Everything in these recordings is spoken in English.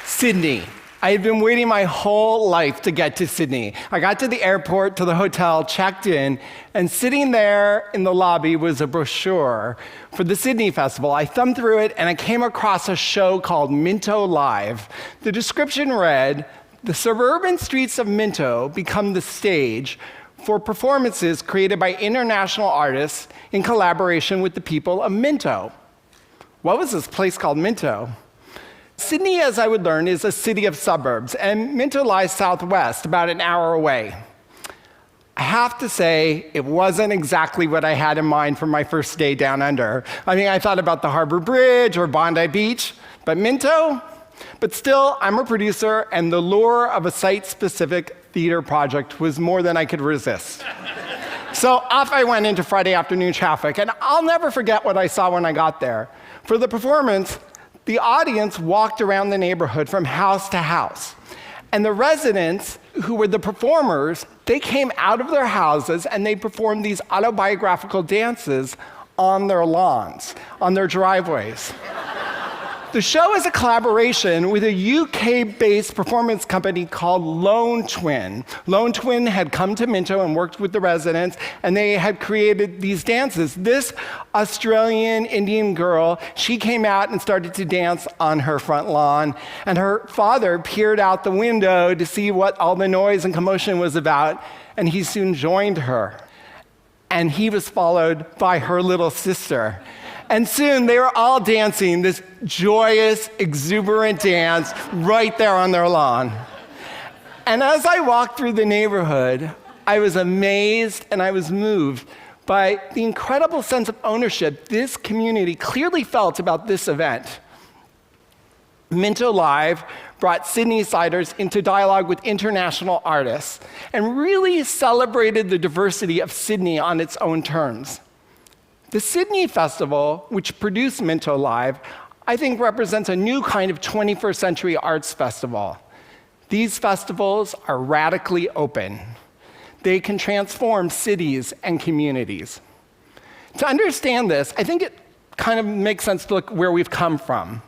Sydney. I had been waiting my whole life to get to Sydney. I got to the airport, to the hotel, checked in, and sitting there in the lobby was a brochure for the Sydney Festival. I thumbed through it, and I came across a show called Mento Live. The description read, "The suburban streets of Mento become the stage for performances created by international artists in collaboration with the people of Mento." What was this place called Mento? Sydney, as I would learn, is a city of suburbs, and Mento lies southwest, about an hour away. I have to say, it wasn't exactly what I had in mind for my first day down under. I thought about the Harbor Bridge or Bondi Beach, but Mento? But still, I'm a producer, and the lure of a site-specific theater project was more than I could resist. So off I went into Friday afternoon traffic, and I'll never forget what I saw when I got there. For the performance, the audience walked around the neighborhood from house to house. And the residents, who were the performers, they came out of their houses and they performed these autobiographical dances on their lawns, on their driveways. The show is a collaboration with a UK-based performance company called Lone Twin. Lone Twin had come to Mento and worked with the residents, and they had created these dances. This Australian Indian girl, she came out and started to dance on her front lawn, and her father peered out the window to see what all the noise and commotion was about, and he soon joined her. And he was followed by her little sister. And soon they were all dancing this joyous, exuberant dance right there on their lawn. And as I walked through the neighborhood, I was amazed and I was moved by the incredible sense of ownership this community clearly felt about this event. Mento Live brought Sydney-siders into dialogue with international artists and really celebrated the diversity of Sydney on its own terms. The Sydney Festival, which produced Mento Live, I think represents a new kind of 21st century arts festival. These festivals are radically open. They can transform cities and communities. To understand this, I think it kind of makes sense to look where we've come from.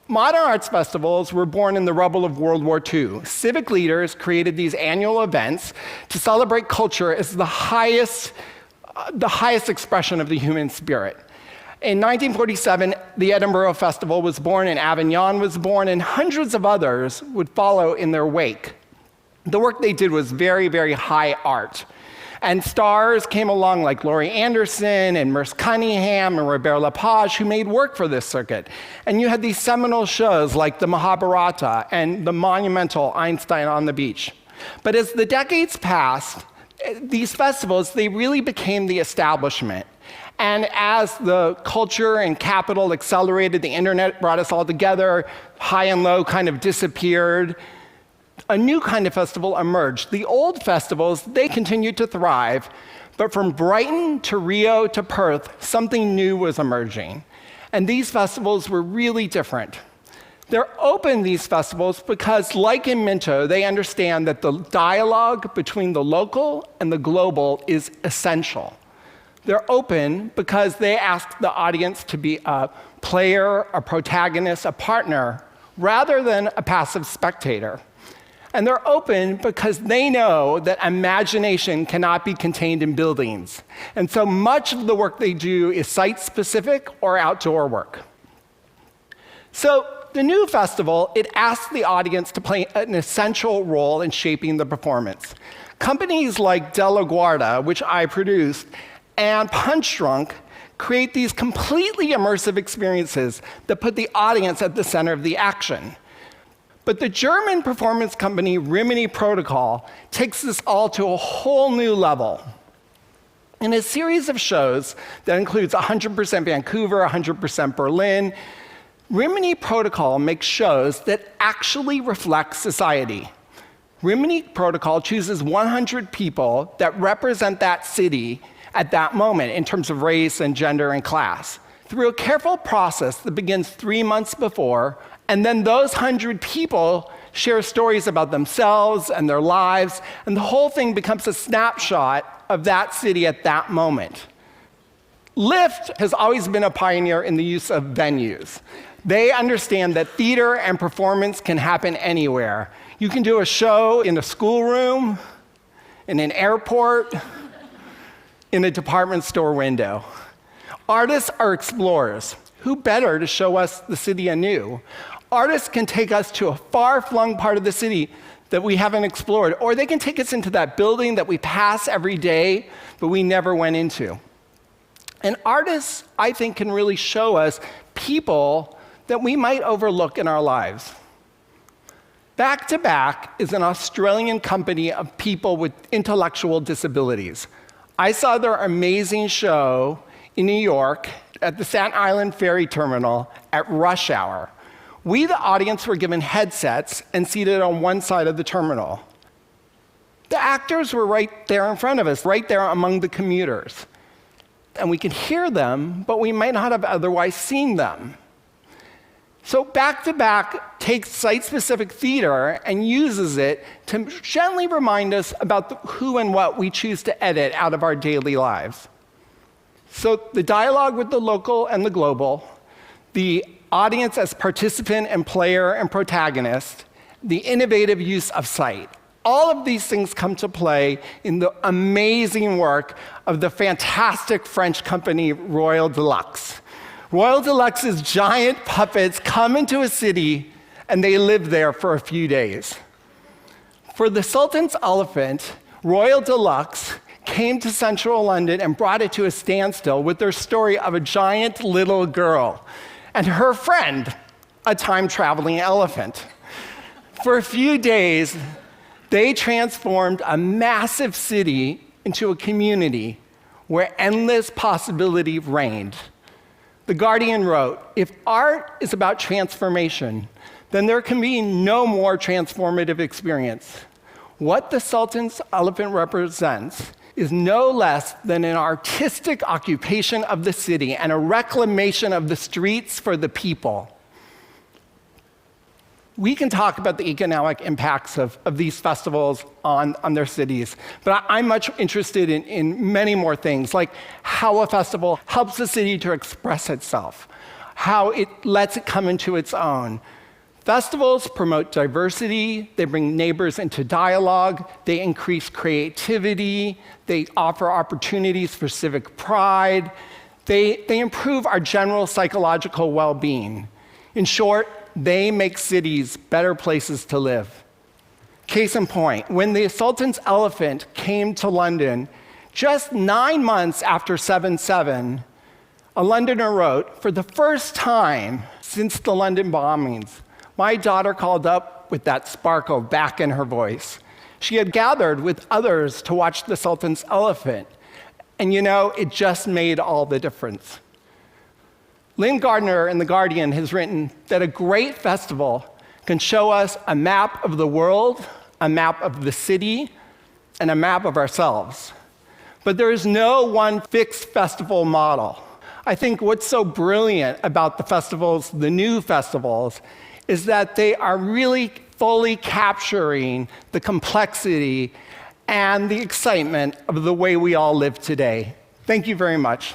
Modern arts festivals were born in the rubble of World War II. Civic leaders created these annual events to celebrate culture as the highest expression of the human spirit. In 1947, the Edinburgh Festival was born, and Avignon was born, and hundreds of others would follow in their wake. The work they did was very, very high art. And stars came along like Laurie Anderson and Merce Cunningham and Robert Lepage, who made work for this circuit. And you had these seminal shows like the Mahabharata and the monumental Einstein on the Beach. But as the decades passed, these festivals, they really became the establishment. And as the culture and capital accelerated, the internet brought us all together, high and low kind of disappeared, a new kind of festival emerged. The old festivals, they continued to thrive, but from Brighton to Rio to Perth, something new was emerging. And these festivals were really different. They're open, these festivals, because like in Mento, they understand that the dialogue between the local and the global is essential. They're open because they ask the audience to be a player, a protagonist, a partner, rather than a passive spectator. And they're open because they know that imagination cannot be contained in buildings. And so much of the work they do is site-specific or outdoor work. So the new festival, it asks the audience to play an essential role in shaping the performance. Companies like De La Guarda, which I produced, and Punch Drunk create these completely immersive experiences that put the audience at the center of the action. But the German performance company Rimini Protocol takes this all to a whole new level. In a series of shows that includes 100% Vancouver, 100% Berlin, Rimini Protocol makes shows that actually reflect society. Rimini Protocol chooses 100 people that represent that city at that moment in terms of race and gender and class. Through a careful process that begins 3 months before And then those 100 people share stories about themselves and their lives, and the whole thing becomes a snapshot of that city at that moment. Lyft has always been a pioneer in the use of venues. They understand that theater and performance can happen anywhere. You can do a show in a schoolroom, in an airport, in a department store window. Artists are explorers. Who better to show us the city anew? Artists can take us to a far-flung part of the city that we haven't explored, or they can take us into that building that we pass every day, but we never went into. And artists, I think, can really show us people that we might overlook in our lives. Back to Back is an Australian company of people with intellectual disabilities. I saw their amazing show in New York at the Staten Island Ferry Terminal at rush hour. We, the audience, were given headsets and seated on one side of the terminal. The actors were right there in front of us, right there among the commuters. And we could hear them, but we might not have otherwise seen them. So Back to Back takes site-specific theater and uses it to gently remind us about who and what we choose to edit out of our daily lives. So the dialogue with the local and the global, the audience as participant and player and protagonist, the innovative use of sight. All of these things come to play in the amazing work of the fantastic French company Royal Deluxe. Royal Deluxe's giant puppets come into a city and they live there for a few days. For The Sultan's Elephant, Royal Deluxe came to central London and brought it to a standstill with their story of a giant little girl and her friend, a time-traveling elephant. For a few days, they transformed a massive city into a community where endless possibility reigned. The Guardian wrote, "If art is about transformation, then there can be no more transformative experience. What the Sultan's Elephant represents is no less than an artistic occupation of the city and a reclamation of the streets for the people." We can talk about the economic impacts of these festivals on their cities, but I'm much interested in many more things, like how a festival helps the city to express itself, how it lets it come into its own. Festivals promote diversity, they bring neighbors into dialogue, they increase creativity, they offer opportunities for civic pride, they improve our general psychological well-being. In short, they make cities better places to live. Case in point, when the Sultan's Elephant came to London, just 9 months after 7/7, a Londoner wrote, "For the first time since the London bombings, my daughter called up with that sparkle back in her voice. She had gathered with others to watch the Sultan's Elephant, and it just made all the difference." Lynn Gardner in The Guardian has written that a great festival can show us a map of the world, a map of the city, and a map of ourselves. But there is no one fixed festival model. I think what's so brilliant about the festivals, the new festivals, is that they are really fully capturing the complexity and the excitement of the way we all live today. Thank you very much.